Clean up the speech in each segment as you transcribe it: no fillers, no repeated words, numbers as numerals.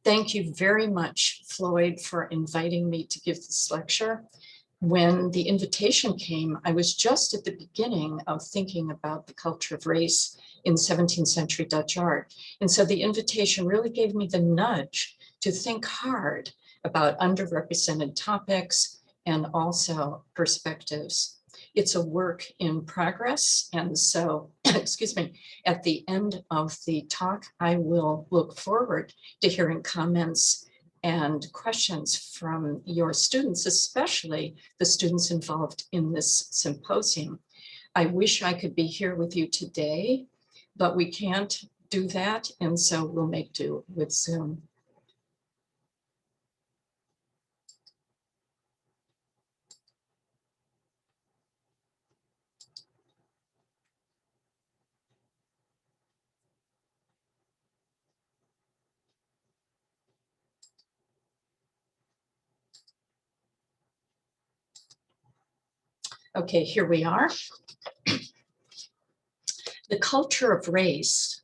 Thank you very much, Floyd, for inviting me to give this lecture. When the invitation came, I was just at the beginning of thinking about the culture of race in 17th century Dutch art. And so the invitation really gave me the nudge to think hard about underrepresented topics and also perspectives. It's a work in progress. And so, excuse me, at the end of the talk, I will look forward to hearing comments and questions from your students, especially the students involved in this symposium. I wish I could be here with you today, but we can't do that. And so we'll make do with Zoom. Okay, here we are. The culture of race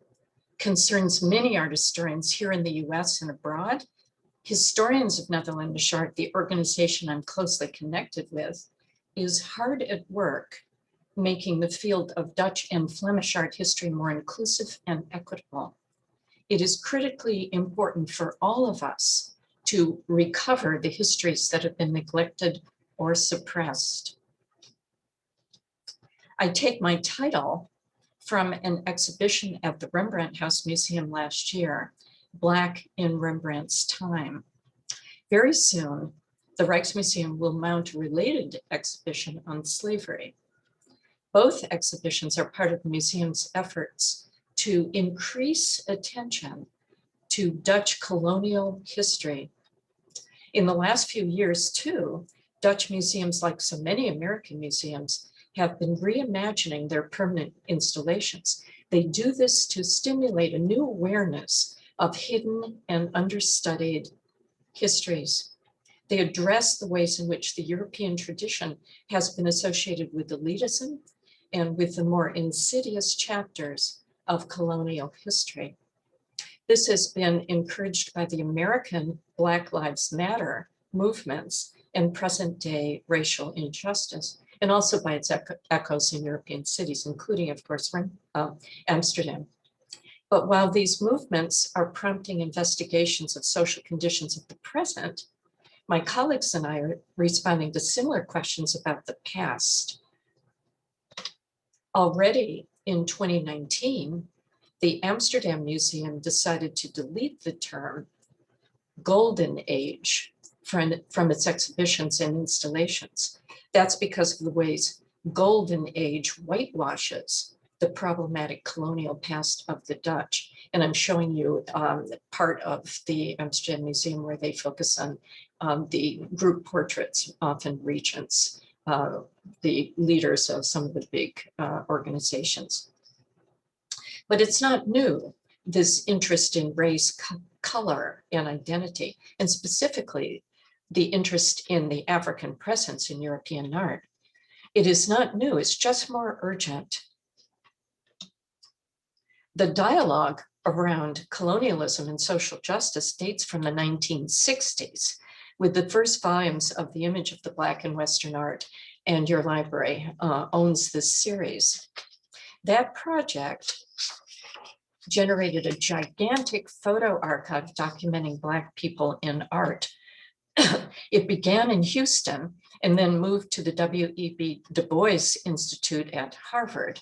concerns many art historians here in the US and abroad. Historians of Netherlandish Art, the organization I'm closely connected with, is hard at work making the field of Dutch and Flemish art history more inclusive and equitable. It is critically important for all of us to recover the histories that have been neglected or suppressed. I take my title from an exhibition at the Rembrandt House Museum last year, Black in Rembrandt's Time. Very soon, the Rijksmuseum will mount a related exhibition on slavery. Both exhibitions are part of the museum's efforts to increase attention to Dutch colonial history. In the last few years, too, Dutch museums, like so many American museums, have been reimagining their permanent installations. They do this to stimulate a new awareness of hidden and understudied histories. They address the ways in which the European tradition has been associated with elitism and with the more insidious chapters of colonial history. This has been encouraged by the American Black Lives Matter movements and present-day racial injustice, and also by its echoes in European cities, including, of course, Amsterdam. But while these movements are prompting investigations of social conditions of the present, my colleagues and I are responding to similar questions about the past. Already in 2019, the Amsterdam Museum decided to delete the term Golden Age from its exhibitions and installations. That's because of the ways Golden Age whitewashes the problematic colonial past of the Dutch. And I'm showing you part of the Amsterdam Museum where they focus on the group portraits, often regents, the leaders of some of the big organizations. But it's not new, this interest in race, color, and identity, and specifically the interest in the African presence in European art. It is not new, it's just more urgent. The dialogue around colonialism and social justice dates from the 1960s, with the first volumes of The Image of the Black in Western Art, and your library owns this series. That project generated a gigantic photo archive documenting Black people in art. It began in Houston and then moved to the W.E.B. Du Bois Institute at Harvard.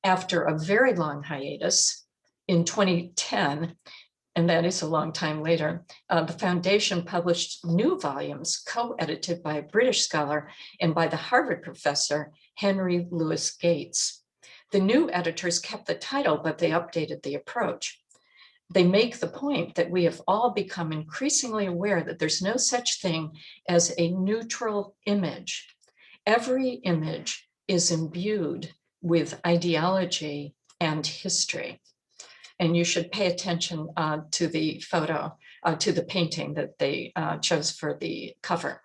After a very long hiatus, in 2010, and that is a long time later, the foundation published new volumes co-edited by a British scholar and by the Harvard professor, Henry Louis Gates. The new editors kept the title, but they updated the approach. They make the point that we have all become increasingly aware that there's no such thing as a neutral image. Every image is imbued with ideology and history. And you should pay attention to the photo, to the painting that they chose for the cover,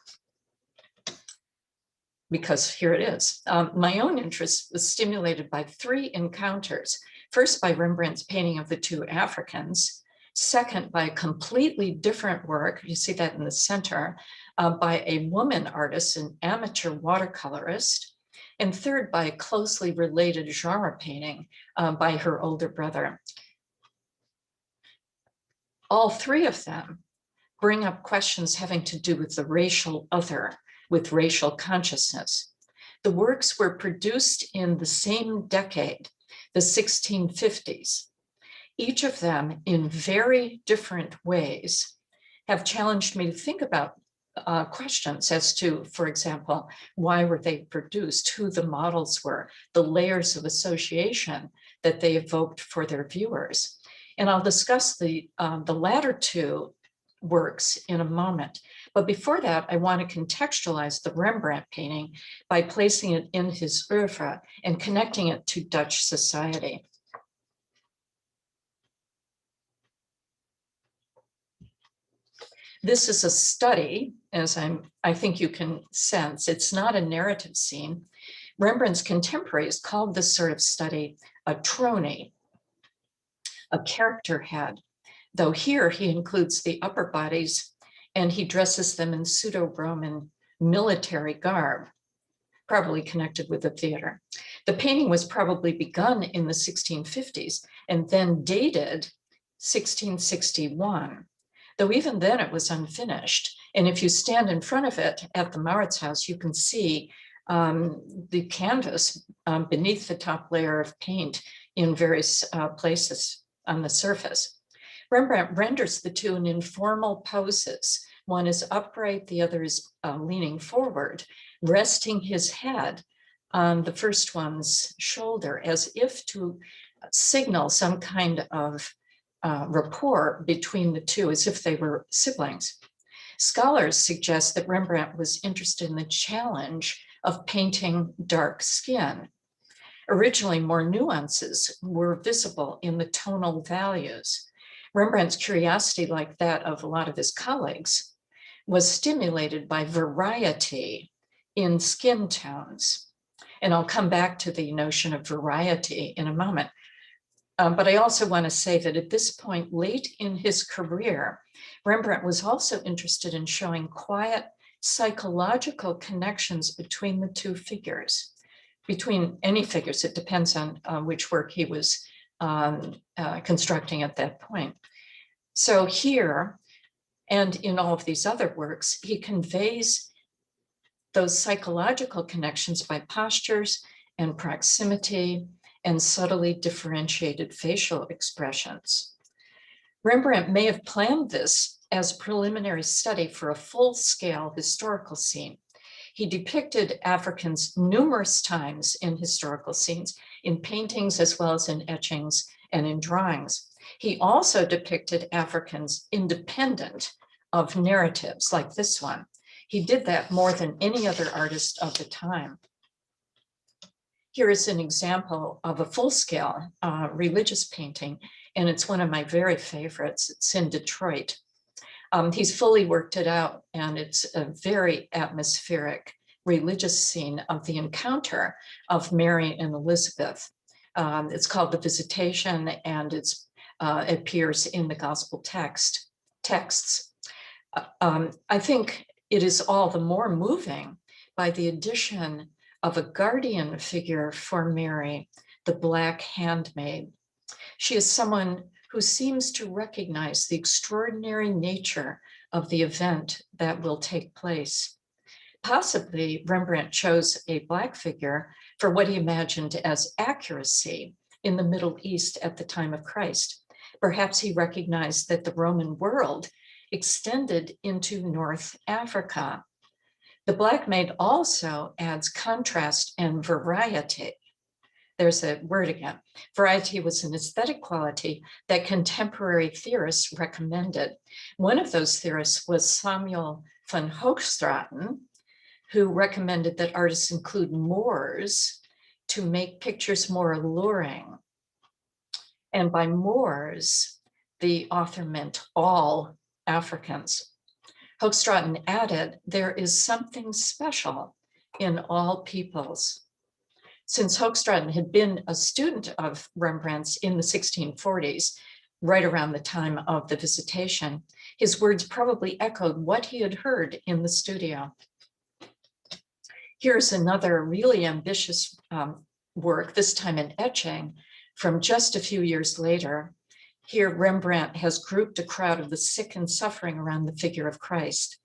because here it is. My own interest was stimulated by three encounters. First, by Rembrandt's painting of the two Africans, Second, by a completely different work, you see that in the center, by a woman artist, an amateur watercolorist. And third, by a closely related genre painting by her older brother. All three of them bring up questions having to do with the racial other, with racial consciousness. The works were produced in the same decade, the 1650s. Each of them, in very different ways, have challenged me to think about questions as to, for example, why were they produced, who the models were, the layers of association that they evoked for their viewers. And I'll discuss the latter two works in a moment. But before that, I want to contextualize the Rembrandt painting by placing it in his oeuvre and connecting it to Dutch society. This is a study, as I think you can sense. It's not a narrative scene. Rembrandt's contemporaries called this sort of study a trony, a character head, though here he includes the upper bodies and he dresses them in pseudo-Roman military garb, probably connected with the theater. The painting was probably begun in the 1650s and then dated 1661. Though even then it was unfinished. And if you stand in front of it at the Mauritshuis, you can see the canvas beneath the top layer of paint in various places on the surface. Rembrandt renders the two in informal poses. One is upright, the other is leaning forward, resting his head on the first one's shoulder as if to signal some kind of rapport between the two, as if they were siblings. Scholars suggest that Rembrandt was interested in the challenge of painting dark skin. Originally, more nuances were visible in the tonal values. Rembrandt's curiosity, like that of a lot of his colleagues, was stimulated by variety in skin tones. And I'll come back to the notion of variety in a moment. But I also want to say that at this point, late in his career, Rembrandt was also interested in showing quiet psychological connections between the two figures, between any figures. It depends on which work he was constructing at that point. So here, and in all of these other works, he conveys those psychological connections by postures and proximity and subtly differentiated facial expressions. Rembrandt may have planned this as preliminary study for a full-scale historical scene. He depicted Africans numerous times in historical scenes, in paintings as well as in etchings and in drawings. He also depicted Africans independent of narratives like this one. He did that more than any other artist of the time. Here is an example of a full-scale religious painting, and it's one of my very favorites. It's in Detroit. He's fully worked it out, and it's a very atmospheric religious scene of the encounter of Mary and Elizabeth. It's called The Visitation, and it appears in the gospel texts. I think it is all the more moving by the addition of a guardian figure for Mary, the Black Handmaid. She is someone who seems to recognize the extraordinary nature of the event that will take place. Possibly Rembrandt chose a Black figure for what he imagined as accuracy in the Middle East at the time of Christ. Perhaps he recognized that the Roman world extended into North Africa. The Black maid also adds contrast and variety. There's a word again. Variety was an aesthetic quality that contemporary theorists recommended. One of those theorists was Samuel van Hoogstraten, who recommended that artists include Moors to make pictures more alluring. And by Moors, the author meant all Africans. Hoogstraten added, there is something special in all peoples. Since Hoogstraten had been a student of Rembrandt's in the 1640s, right around the time of the Visitation. His words probably echoed what he had heard in the studio. Here's another really ambitious work, this time in etching, from just a few years later. Here, Rembrandt has grouped a crowd of the sick and suffering around the figure of Christ.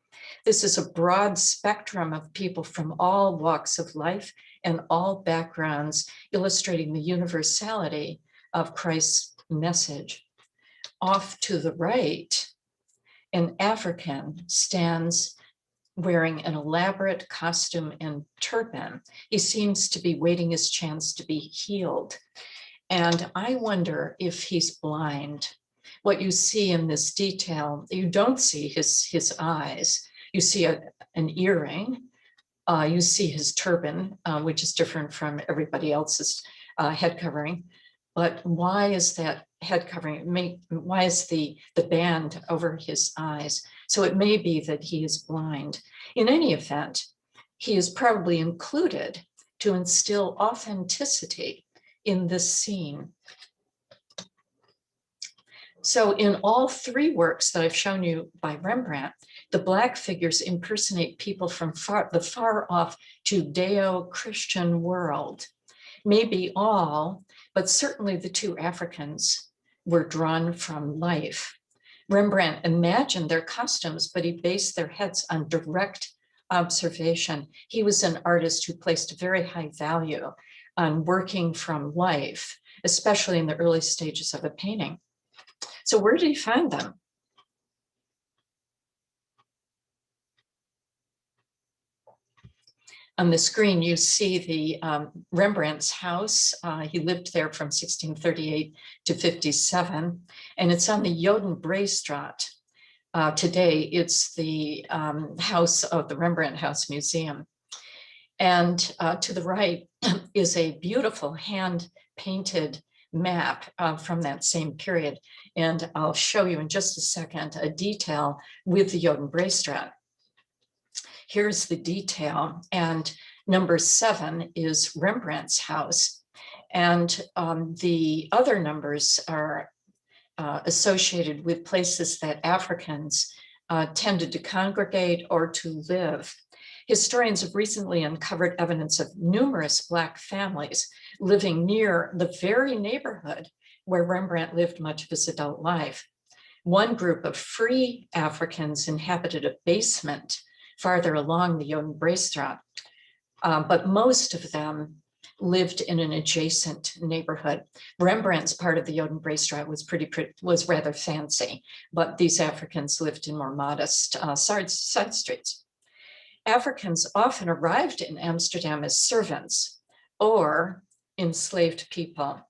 This is a broad spectrum of people from all walks of life and all backgrounds, illustrating the universality of Christ's message. Off to the right, an African stands wearing an elaborate costume and turban. He seems to be waiting his chance to be healed. And I wonder if he's blind. What you see in this detail, you don't see his eyes. You see an earring. You see his turban, which is different from everybody else's head covering. But why is that head covering? Why is the band over his eyes? So it may be that he is blind. In any event, he is probably included to instill authenticity in this scene. So in all three works that I've shown you by Rembrandt, the Black figures impersonate people from the far off Judeo-Christian world. Maybe all, but certainly the two Africans were drawn from life. Rembrandt imagined their costumes, but he based their heads on direct observation. He was an artist who placed a very high value on working from life, especially in the early stages of a painting. So where did he find them? On the screen, you see the Rembrandt's house. He lived there from 1638 to 57, and it's on the Jodenbraestraat. Today, it's the house of the Rembrandt House Museum. And to the right is a beautiful hand-painted map from that same period. And I'll show you in just a second a detail with the Jodenbraestraat. Here's the detail, and number 7 is Rembrandt's house. And the other numbers are associated with places that Africans tended to congregate or to live. Historians have recently uncovered evidence of numerous Black families living near the very neighborhood where Rembrandt lived much of his adult life. One group of free Africans inhabited a basement farther along the Jodenbraestraat, but most of them lived in an adjacent neighborhood. Rembrandt's part of the Jodenbraestraat was rather fancy, but these Africans lived in more modest side streets. Africans often arrived in Amsterdam as servants or enslaved people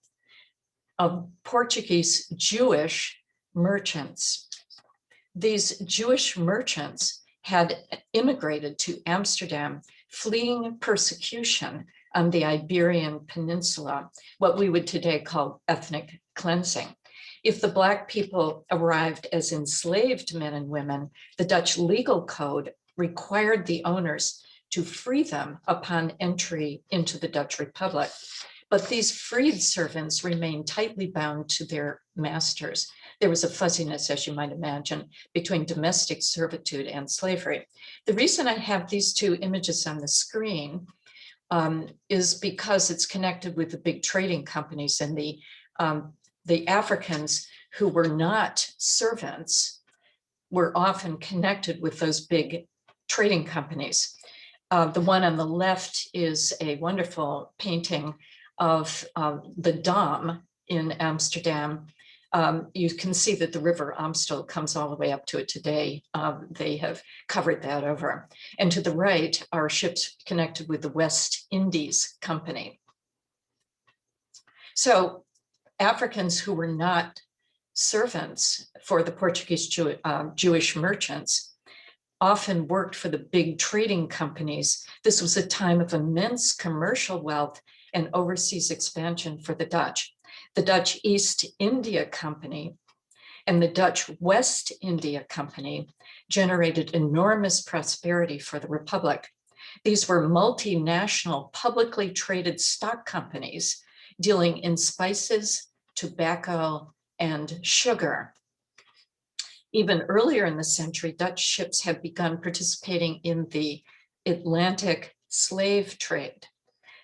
of Portuguese Jewish merchants. These Jewish merchants had immigrated to Amsterdam, fleeing persecution on the Iberian Peninsula, what we would today call ethnic cleansing. If the Black people arrived as enslaved men and women, the Dutch legal code required the owners to free them upon entry into the Dutch Republic. But these freed servants remained tightly bound to their masters. There was a fuzziness, as you might imagine, between domestic servitude and slavery. The reason I have these two images on the screen is because it's connected with the big trading companies, and the Africans who were not servants were often connected with those big trading companies. The one on the left is a wonderful painting of the Dam in Amsterdam. You can see that the river Amstel comes all the way up to it today. They have covered that over. And to the right are ships connected with the West Indies Company. So Africans who were not servants for the Portuguese Jewish merchants often worked for the big trading companies. This was a time of immense commercial wealth and overseas expansion for the Dutch. The Dutch East India Company and the Dutch West India Company generated enormous prosperity for the Republic. These were multinational, publicly traded stock companies dealing in spices, tobacco, and sugar. Even earlier in the century, Dutch ships had begun participating in the Atlantic slave trade.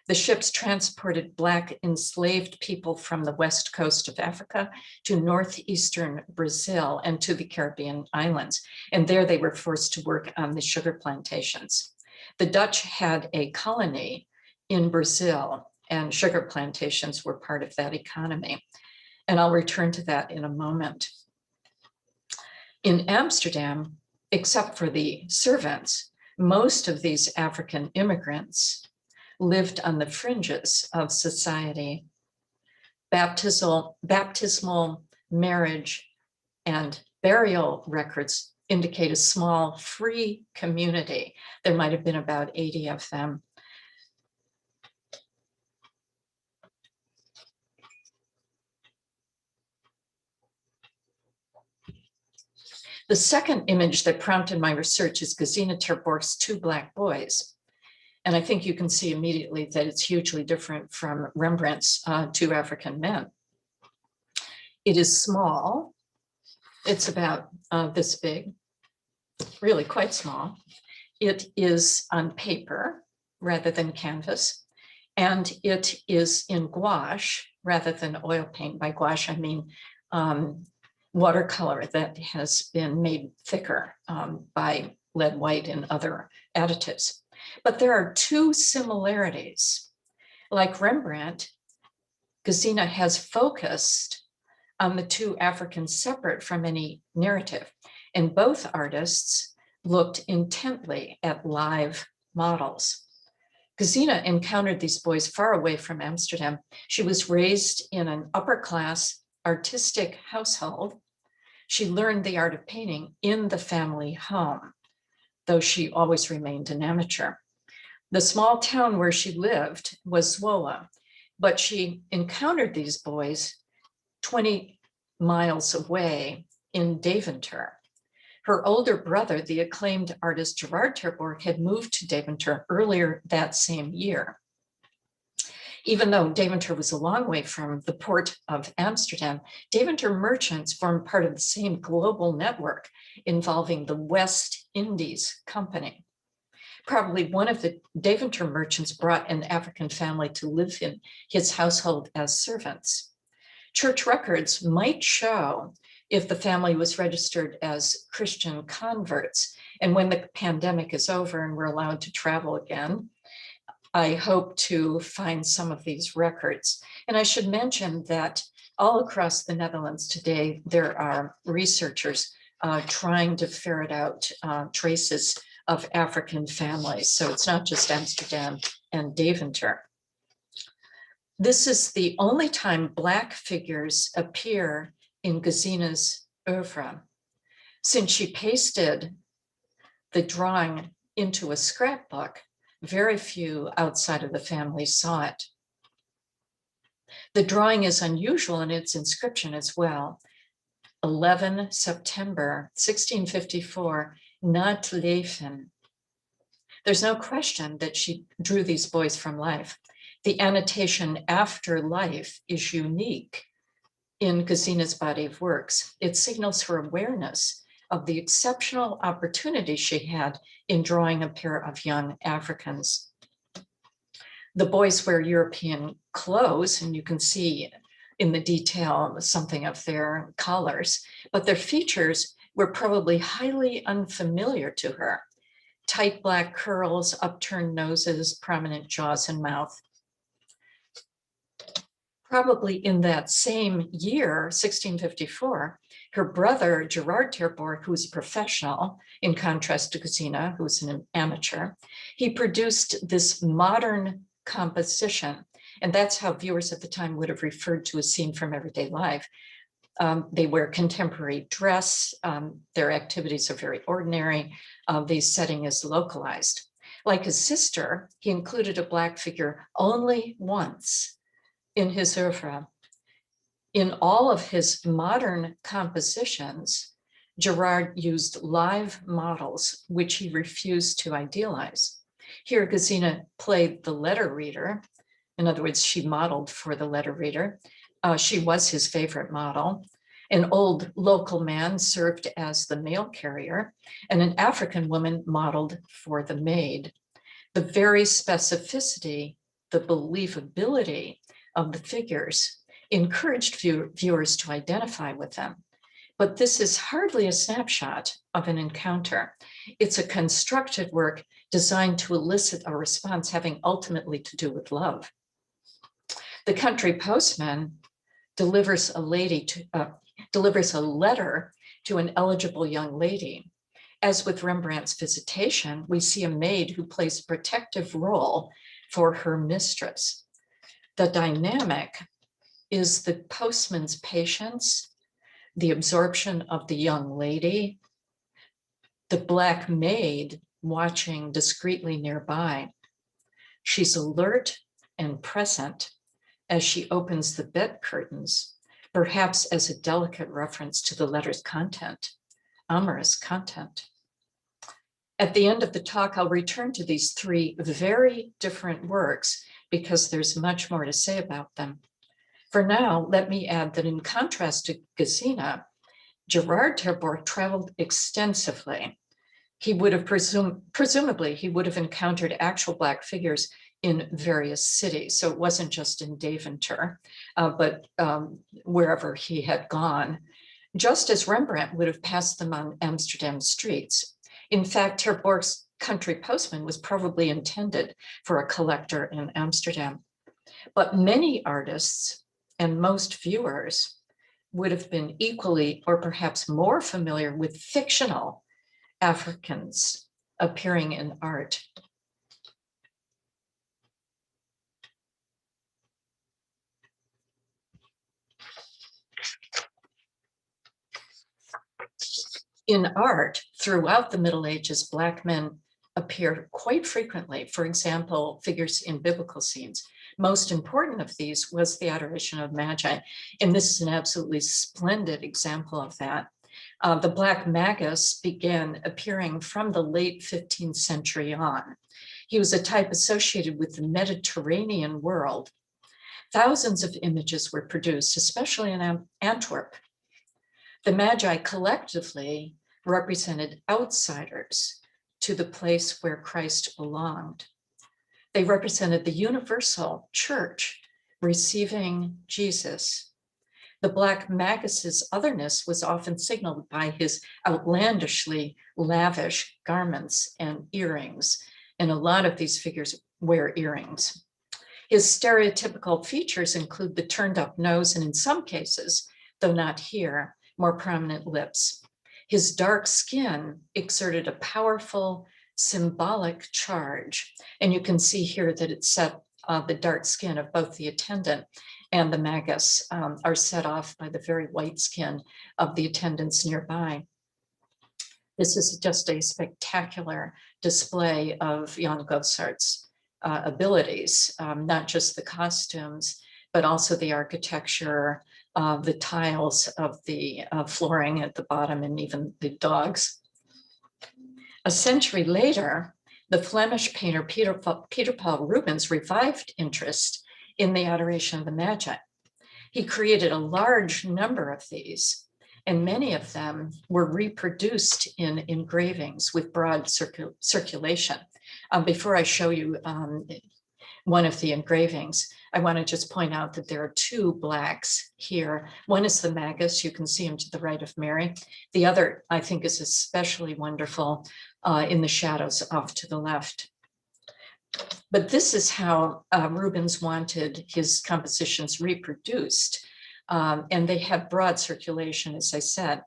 The ships transported Black enslaved people from the west coast of Africa to northeastern Brazil and to the Caribbean islands. And there they were forced to work on the sugar plantations. The Dutch had a colony in Brazil, and sugar plantations were part of that economy. And I'll return to that in a moment. In Amsterdam, except for the servants, most of these African immigrants lived on the fringes of society. Baptismal, marriage, and burial records indicate a small free community. There might have been about 80 of them. The second image that prompted my research is Gazina Terport's Two Black Boys. And I think you can see immediately that it's hugely different from Rembrandt's Two African Men. It is small. It's about this big, really quite small. It is on paper rather than canvas. And it is in gouache rather than oil paint. By gouache, I mean watercolor that has been made thicker by lead white and other additives. But there are two similarities. Like Rembrandt, Gazina has focused on the two Africans separate from any narrative. And both artists looked intently at live models. Gazina encountered these boys far away from Amsterdam. She was raised in an upper-class artistic household. She learned the art of painting in the family home, though she always remained an amateur. The small town where she lived was Zwolle, but she encountered these boys 20 miles away in Deventer. Her older brother, the acclaimed artist Gerard Terport, had moved to Deventer earlier that same year. Even though Deventer was a long way from the port of Amsterdam, Deventer merchants formed part of the same global network involving the West Indies Company. Probably one of the Deventer merchants brought an African family to live in his household as servants. Church records might show if the family was registered as Christian converts. And when the pandemic is over and we're allowed to travel again, I hope to find some of these records. And I should mention that all across the Netherlands today, there are researchers trying to ferret out traces of African families. So it's not just Amsterdam and Deventer. This is the only time Black figures appear in Gazina's oeuvre. Since she pasted the drawing into a scrapbook, very few outside of the family saw it. The drawing is unusual in its inscription as well. 11 September 1654, not leven. There's no question that she drew these boys from life. The annotation after life is unique in Gazina's body of works. It signals her awareness of the exceptional opportunity she had in drawing a pair of young Africans. The boys wear European clothes, and you can see in the detail something of their collars, but their features were probably highly unfamiliar to her. Tight black curls, upturned noses, prominent jaws and mouth. Probably in that same year, 1654, her brother, Gerard Terport, who's a professional, in contrast to Gazina, who's an amateur, he produced this modern composition. And that's how viewers at the time would have referred to a scene from everyday life. They wear contemporary dress. Their activities are very ordinary. The setting is localized. Like his sister, he included a Black figure only once in his oeuvre. In all of his modern compositions, Gerard used live models, which he refused to idealize. Here, Gazina played the letter reader. In other words, she modeled for the letter reader. She was his favorite model. An old local man served as the mail carrier, and an African woman modeled for the maid. The very specificity, the believability of the figures encouraged viewers to identify with them. But this is hardly a snapshot of an encounter. It's a constructed work designed to elicit a response having ultimately to do with love. The country postman delivers a letter to an eligible young lady. As with Rembrandt's Visitation, we see a maid who plays a protective role for her mistress. The dynamic is the postman's patience, the absorption of the young lady, the black maid watching discreetly nearby. She's alert and present as she opens the bed curtains, perhaps as a delicate reference to the letter's content, amorous content. At the end of the talk, I'll return to these three very different works because there's much more to say about them. For now, let me add that in contrast to Gazina, Gerard Terport traveled extensively. He would have presumably, he would have encountered actual Black figures in various cities. So it wasn't just in Deventer, but wherever he had gone, just as Rembrandt would have passed them on Amsterdam streets. In fact, Terport's country postman was probably intended for a collector in Amsterdam. But many artists and most viewers would have been equally or perhaps more familiar with fictional Africans appearing in art. In art, throughout the Middle Ages, Black men appear quite frequently. For example, figures in biblical scenes. Most important of these was the Adoration of Magi, and this is an absolutely splendid example of that. The Black Magus began appearing from the late 15th century on. He was a type associated with the Mediterranean world. Thousands of images were produced, especially in Antwerp. The Magi collectively represented outsiders to the place where Christ belonged. They represented the universal church receiving Jesus. The Black Magus's otherness was often signaled by his outlandishly lavish garments and earrings, and a lot of these figures wear earrings. His stereotypical features include the turned up nose and, in some cases, though not here, more prominent lips. His dark skin exerted a powerful symbolic charge. And you can see here that it set the dark skin of both the attendant and the magus are set off by the very white skin of the attendants nearby. This is just a spectacular display of Jan Gossart's abilities, not just the costumes, but also the architecture, the tiles of the flooring at the bottom, and even the dogs. A century later, the Flemish painter Peter Paul Rubens revived interest in the Adoration of the Magi. He created a large number of these, and many of them were reproduced in engravings with broad circulation. Before I show you one of the engravings, I want to just point out that there are two Blacks here. One is the Magus, you can see him to the right of Mary. The other, I think, is especially wonderful in the shadows off to the left. But this is how Rubens wanted his compositions reproduced. And they have broad circulation, as I said.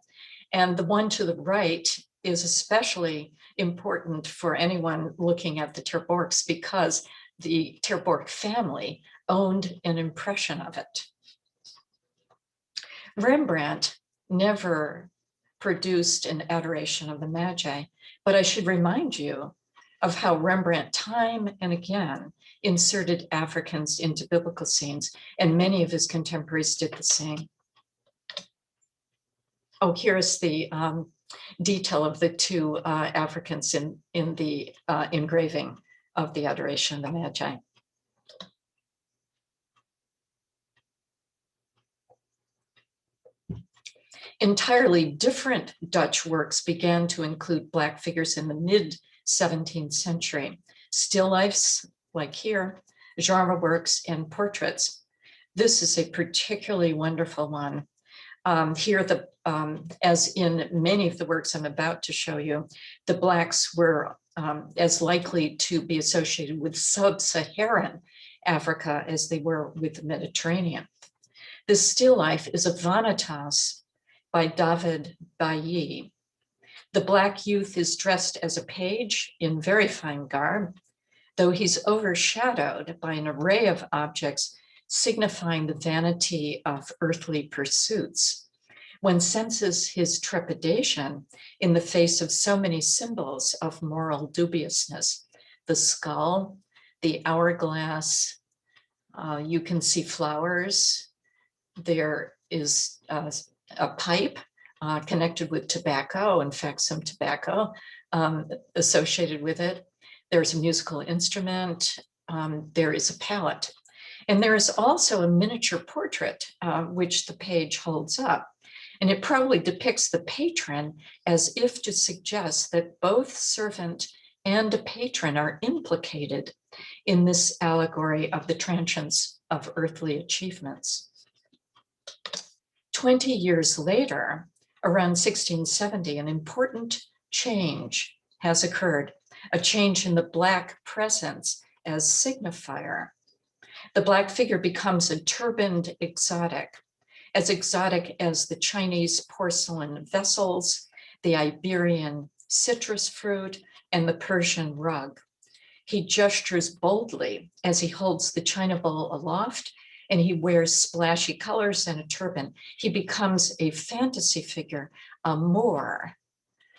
And the one to the right is especially important for anyone looking at the Terports because the Terport family owned an impression of it. Rembrandt never produced an Adoration of the Magi, but I should remind you of how Rembrandt time and again inserted Africans into biblical scenes, and many of his contemporaries did the same. Oh, here's the detail of the two Africans in the engraving of the Adoration of the Magi. Entirely different Dutch works began to include Black figures in the mid-17th century. Still lifes, like here, genre works, and portraits. This is a particularly wonderful one. Here, as in many of the works I'm about to show you, the Blacks were as likely to be associated with sub-Saharan Africa as they were with the Mediterranean. This still life is a Vanitas by David Bailly. The Black youth is dressed as a page in very fine garb, though he's overshadowed by an array of objects signifying the vanity of earthly pursuits. One senses his trepidation in the face of so many symbols of moral dubiousness. The skull, the hourglass, you can see flowers. There is a pipe connected with tobacco, in fact, some tobacco associated with it. There's a musical instrument. There is a palette. And there is also a miniature portrait, which the page holds up. And it probably depicts the patron as if to suggest that both servant and a patron are implicated in this allegory of the transience of earthly achievements. 20 years later, around 1670, an important change has occurred, a change in the Black presence as signifier. The Black figure becomes a turbaned exotic as the Chinese porcelain vessels, the Iberian citrus fruit, and the Persian rug. He gestures boldly as he holds the china bowl aloft, and he wears splashy colors and a turban. He becomes a fantasy figure, a Moor,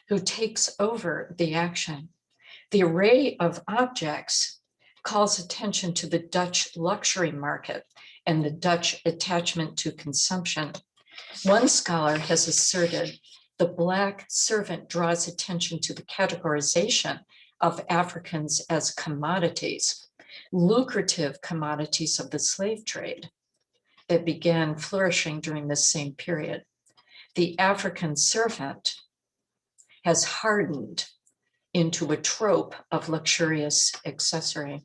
who takes over the action. The array of objects calls attention to the Dutch luxury market and the Dutch attachment to consumption. One scholar has asserted the Black servant draws attention to the categorization of Africans as commodities, lucrative commodities of the slave trade that began flourishing during this same period. The African servant has hardened into a trope of luxurious accessory.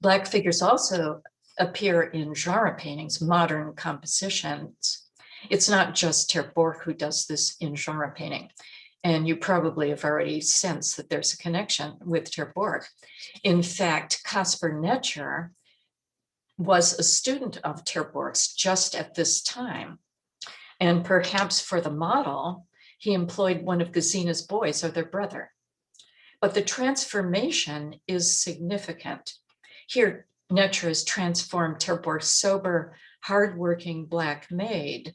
Black figures also appear in genre paintings, modern compositions. It's not just Terport who does this in genre painting. And you probably have already sensed that there's a connection with Terport. In fact, Caspar Netscher was a student of Terport's just at this time. And perhaps for the model, he employed one of Gazina's boys or their brother. But the transformation is significant. Here, Netscher has transformed Terport's sober, hardworking Black maid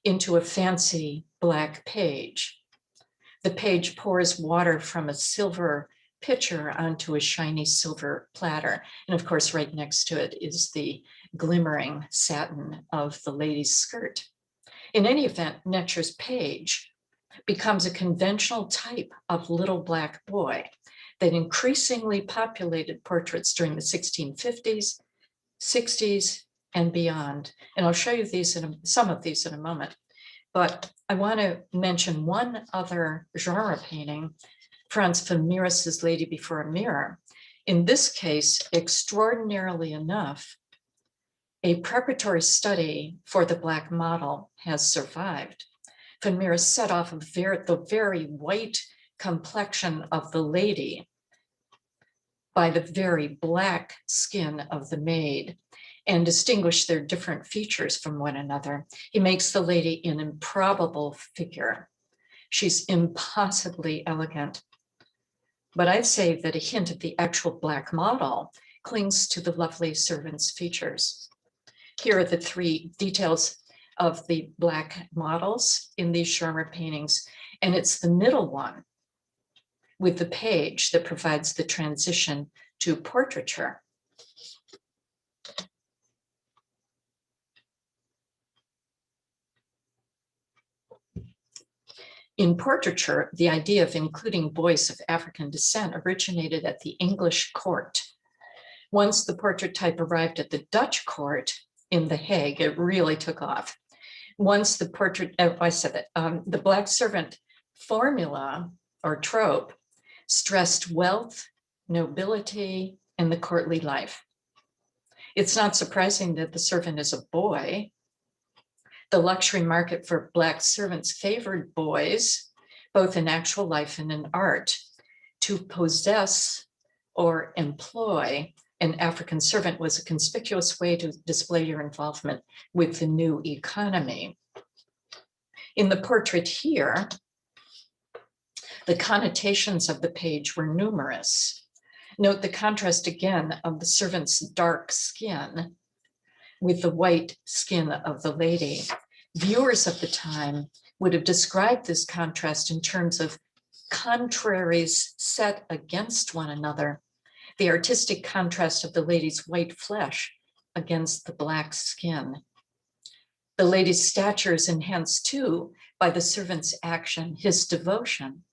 into a fancy Black page. The page pours water from a silver pitcher onto a shiny silver platter. And of course, right next to it is the glimmering satin of the lady's skirt. In any event, Netscher's page becomes a conventional type of little Black boy that increasingly populated portraits during the 1650s, 60s, and beyond. And I'll show you some of these in a moment. But I want to mention one other genre painting, Franz Famiras' Lady Before a Mirror. In this case, extraordinarily enough, a preparatory study for the Black model has survived. Famiras set off the very white complexion of the lady by the very Black skin of the maid and distinguish their different features from one another. He makes the lady an improbable figure. She's impossibly elegant. But I'd say that a hint of the actual Black model clings to the lovely servant's features. Here are the three details of the Black models in these genre paintings, and it's the middle one with the page that provides the transition to portraiture. In portraiture, the idea of including boys of African descent originated at the English court. Once the portrait type arrived at the Dutch court in The Hague, it really took off. Once the portrait, I said that, the black servant formula or trope stressed wealth, nobility, and the courtly life. It's not surprising that the servant is a boy. The luxury market for black servants favored boys, both in actual life and in art. To possess or employ an African servant was a conspicuous way to display your involvement with the new economy. In the portrait here, the connotations of the page were numerous. Note the contrast again of the servant's dark skin with the white skin of the lady. Viewers of the time would have described this contrast in terms of contraries set against one another. The artistic contrast of the lady's white flesh against the black skin. The lady's stature is enhanced too by the servant's action, his devotion.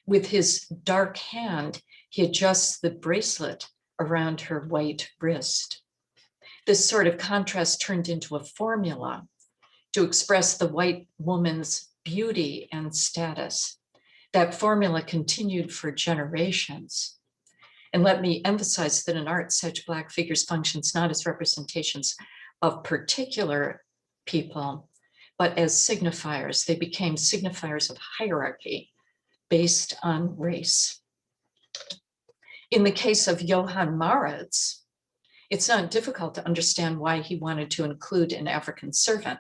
With his dark hand, he adjusts the bracelet around her white wrist. This sort of contrast turned into a formula to express the white woman's beauty and status. That formula continued for generations. And let me emphasize that in art, such black figures functions not as representations of particular people, but as signifiers. They became signifiers of hierarchy based on race. In the case of Johann Morris, it's not difficult to understand why he wanted to include an African servant.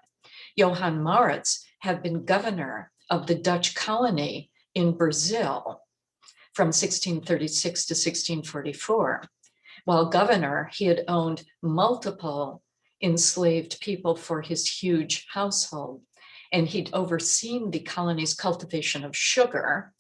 Johann Morris had been governor of the Dutch colony in Brazil from 1636 to 1644. While governor, he had owned multiple enslaved people for his huge household, and he'd overseen the colony's cultivation of sugar,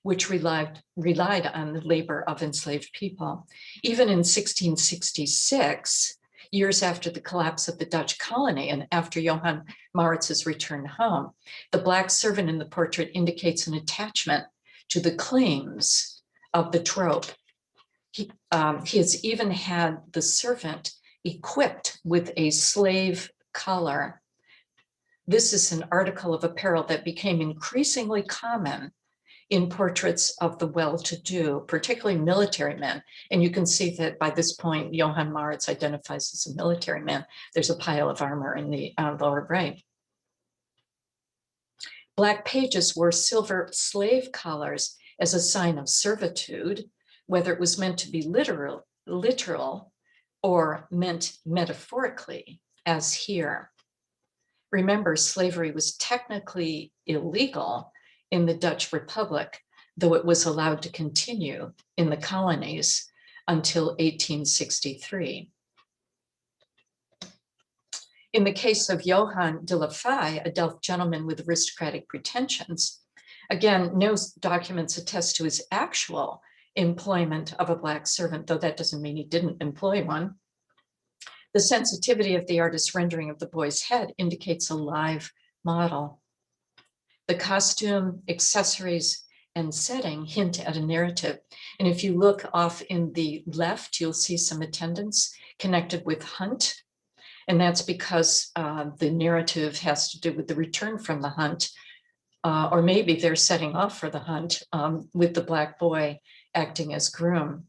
which relied on the labor of enslaved people. Even in 1666, years after the collapse of the Dutch colony and after Johann Morris's return home, the black servant in the portrait indicates an attachment to the claims of the trope. He has even had the servant equipped with a slave collar. This is an article of apparel that became increasingly common in portraits of the well-to-do, particularly military men. And you can see that by this point, Johann Morris identifies as a military man. There's a pile of armor in the lower right. Black pages wore silver slave collars as a sign of servitude, whether it was meant to be literal or meant metaphorically, as here. Remember, slavery was technically illegal in the Dutch Republic, though it was allowed to continue in the colonies until 1863. In the case of Johann De La Fay, a Delft gentleman with aristocratic pretensions, again, no documents attest to his actual employment of a black servant, though that doesn't mean he didn't employ one. The sensitivity of the artist's rendering of the boy's head indicates a live model. The costume, accessories, and setting hint at a narrative. And if you look off in the left, you'll see some attendants connected with hunt. And that's because the narrative has to do with the return from the hunt, or maybe they're setting off for the hunt with the black boy acting as groom.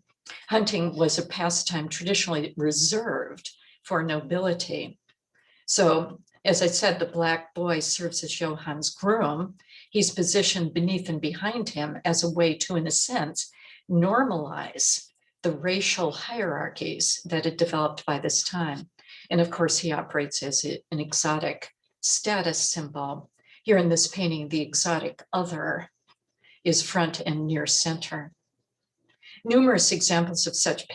Hunting was a pastime traditionally reserved for nobility. So, as I said, the black boy serves as Johann's groom. He's positioned beneath and behind him as a way to, in a sense, normalize the racial hierarchies that had developed by this time. And of course, he operates as an exotic status symbol. Here in this painting, the exotic other is front and near center. Numerous examples of such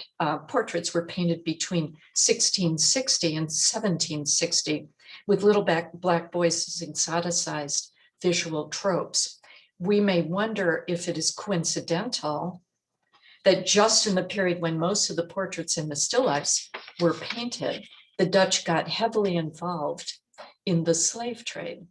portraits were painted between 1660 and 1760 with little black boys as exoticized visual tropes. We may wonder if it is coincidental that just in the period when most of the portraits in the still lifes were painted, the Dutch got heavily involved in the slave trade.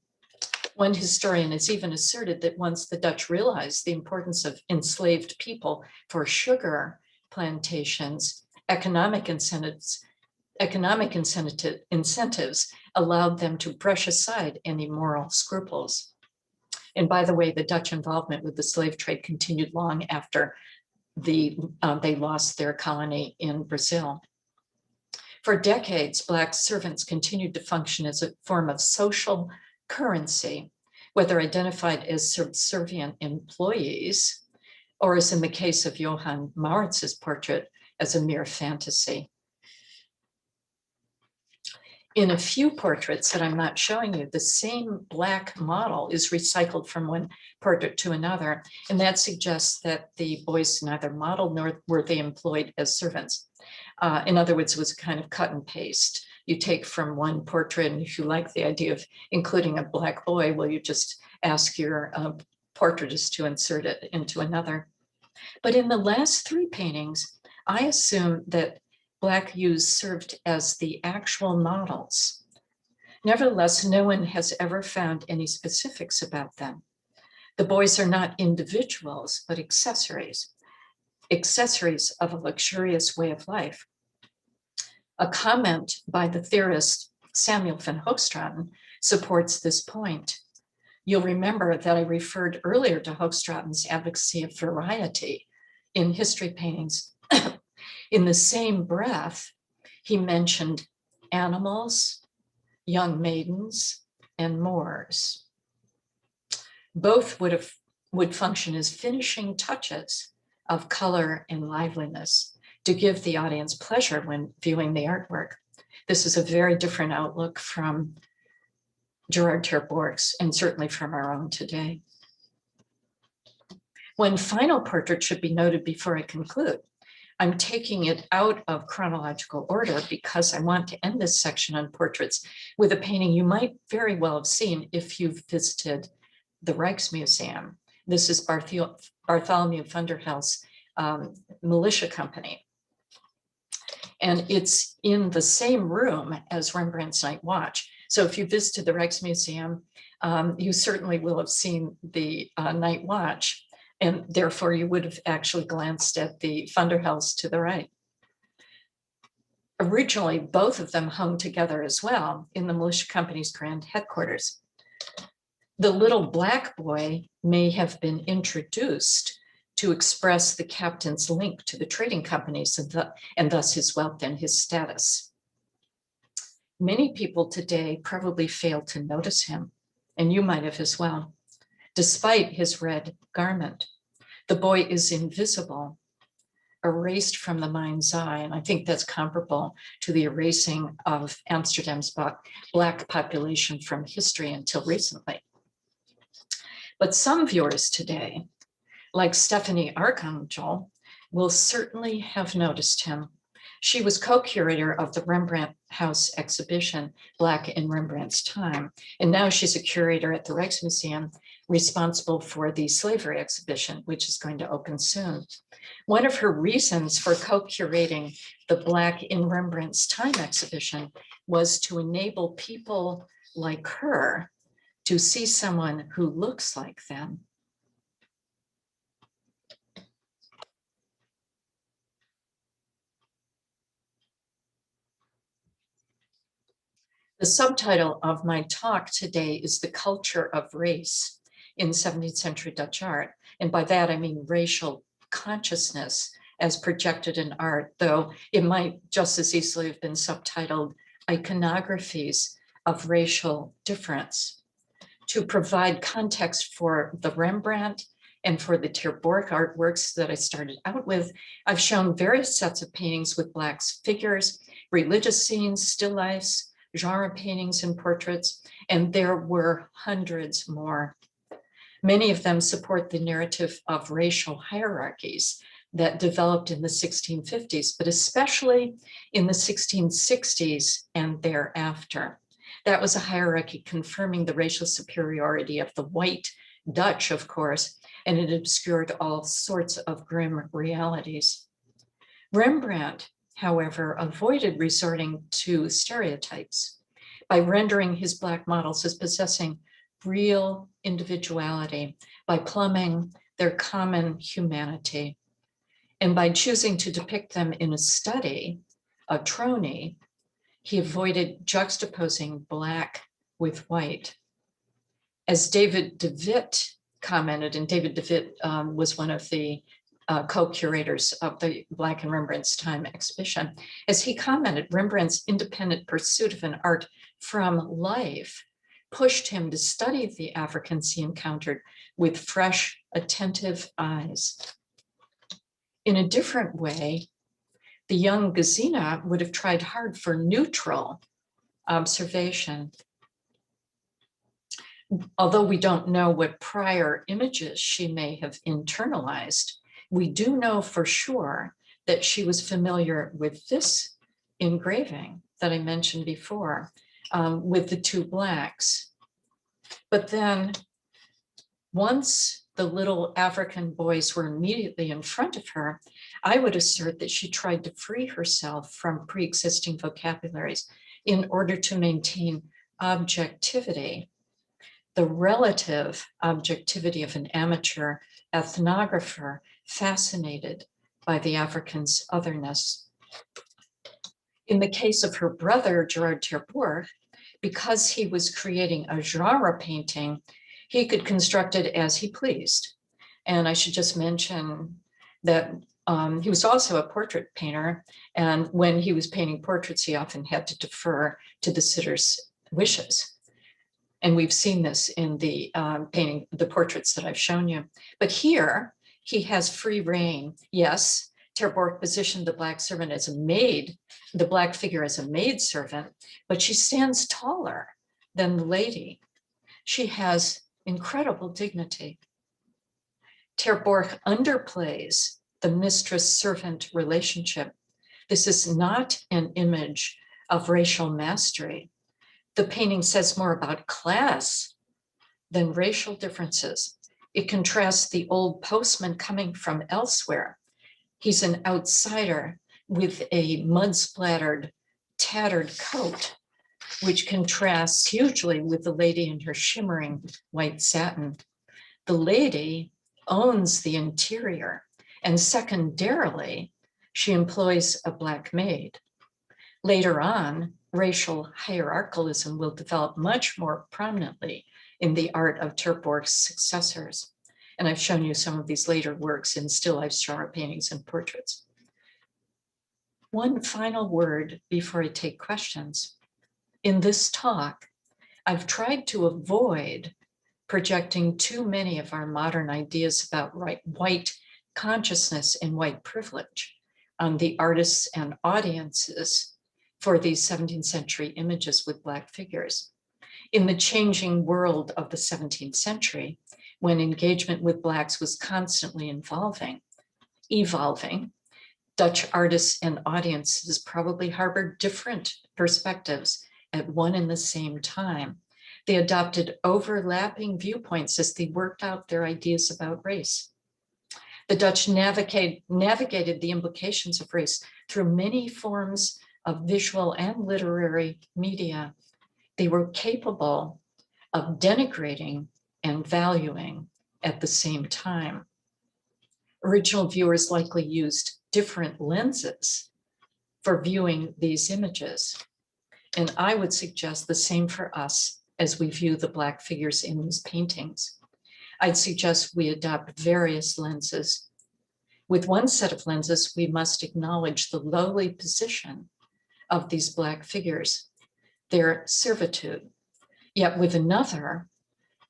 One historian has even asserted that once the Dutch realized the importance of enslaved people for sugar plantations, economic incentives Economic incentives allowed them to brush aside any moral scruples. And by the way, the Dutch involvement with the slave trade continued long after they lost their colony in Brazil. For decades, Black servants continued to function as a form of social currency, whether identified as subservient employees, or as in the case of Johann Morris's portrait, as a mere fantasy. In a few portraits that I'm not showing you, the same Black model is recycled from one portrait to another, and that suggests that the boys neither modeled nor were they employed as servants. In other words, it was a kind of cut and paste. You take from one portrait, and if you like the idea of including a Black boy, well, you just ask your portraitist to insert it into another. But in the last three paintings, I assume that Black youths served as the actual models. Nevertheless, no one has ever found any specifics about them. The boys are not individuals, but accessories of a luxurious way of life. A comment by the theorist Samuel van Hoogstraten supports this point. You'll remember that I referred earlier to Hoogstraten's advocacy of variety in history paintings. In the same breath, he mentioned animals, young maidens, and Moors. Both would function as finishing touches of color and liveliness to give the audience pleasure when viewing the artwork. This is a very different outlook from Gerard Terport's and certainly from our own today. One final portrait should be noted before I conclude. I'm taking it out of chronological order because I want to end this section on portraits with a painting you might very well have seen if you've visited the Rijksmuseum. This is Bartholomew Thunderhouse Militia Company. And it's in the same room as Rembrandt's Night Watch. So if you visited the Rijksmuseum, you certainly will have seen the Night Watch, and therefore you would have actually glanced at the Thunderhouse to the right. Originally, both of them hung together as well in the Militia Company's grand headquarters. The little Black boy may have been introduced to express the captain's link to the trading companies and thus his wealth and his status. Many people today probably fail to notice him, and you might have as well. Despite his red garment, the boy is invisible, erased from the mind's eye, and I think that's comparable to the erasing of Amsterdam's Black population from history until recently. But some viewers today, like Stephanie Archangel, will certainly have noticed him. She was co-curator of the Rembrandt House exhibition, Black in Rembrandt's Time, and now she's a curator at the Rijksmuseum, responsible for the slavery exhibition, which is going to open soon. One of her reasons for co-curating the Black in Rembrandt's Time exhibition was to enable people like her to see someone who looks like them. The subtitle of my talk today is The Culture of Race in 17th century Dutch art. And by that, I mean racial consciousness as projected in art, though it might just as easily have been subtitled Iconographies of Racial Difference. To provide context for the Rembrandt and for the Terport artworks that I started out with, I've shown various sets of paintings with Black figures, religious scenes, still lifes, genre paintings and portraits, and there were hundreds more. Many of them support the narrative of racial hierarchies that developed in the 1650s, but especially in the 1660s and thereafter. That was a hierarchy confirming the racial superiority of the white Dutch, of course, and it obscured all sorts of grim realities. Rembrandt, however, avoided resorting to stereotypes by rendering his Black models as possessing real individuality, by plumbing their common humanity, and by choosing to depict them in a study, a trony, He avoided juxtaposing black with white. As David de Witt commented, and David de Witt was one of the co-curators of the Black in Rembrandt's Time exhibition, as he commented, Rembrandt's independent pursuit of an art from life pushed him to study the Africans he encountered with fresh, attentive eyes. In a different way, the young Gazina would have tried hard for neutral observation. Although we don't know what prior images she may have internalized, we do know for sure that she was familiar with this engraving that I mentioned before, with the two blacks. But then once the little African boys were immediately in front of her, I would assert that she tried to free herself from pre-existing vocabularies in order to maintain objectivity, the relative objectivity of an amateur ethnographer fascinated by the African's otherness. In the case of her brother, Gerard Terport, because he was creating a genre painting, he could construct it as he pleased. And I should just mention that he was also a portrait painter. And when he was painting portraits, he often had to defer to the sitter's wishes. And we've seen this in the painting, the portraits that I've shown you. But here, he has free reign. Yes, Terport positioned the black servant as a maid, the black figure as a maid servant, but she stands taller than the lady. She has incredible dignity. Terport underplays the mistress-servant relationship. This is not an image of racial mastery. The painting says more about class than racial differences. It contrasts the old postman coming from elsewhere. He's an outsider with a mud-splattered, tattered coat, which contrasts hugely with the lady in her shimmering white satin. The lady owns the interior, and secondarily, she employs a black maid. Later on, racial hierarchicalism will develop much more prominently in the art of Terport's successors. And I've shown you some of these later works in still life genre paintings and portraits. One final word before I take questions. In this talk, I've tried to avoid projecting too many of our modern ideas about white consciousness and white privilege on the artists and audiences for these 17th century images with black figures. In the changing world of the 17th century, when engagement with blacks was constantly evolving, Dutch artists and audiences probably harbored different perspectives at one and the same time. They adopted overlapping viewpoints as they worked out their ideas about race. The Dutch navigated the implications of race through many forms of visual and literary media. They were capable of denigrating and valuing at the same time. Original viewers likely used different lenses for viewing these images. And I would suggest the same for us as we view the black figures in these paintings. I'd suggest we adopt various lenses. With one set of lenses, we must acknowledge the lowly position of these black figures, their servitude. Yet with another,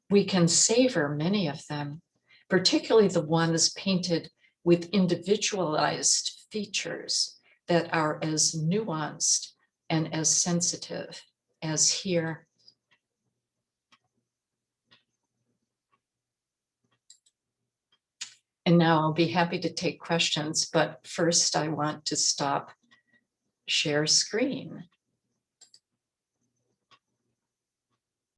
we can savor many of them, particularly the ones painted with individualized features that are as nuanced and as sensitive as here. And now I'll be happy to take questions, but first I want to stop share screen.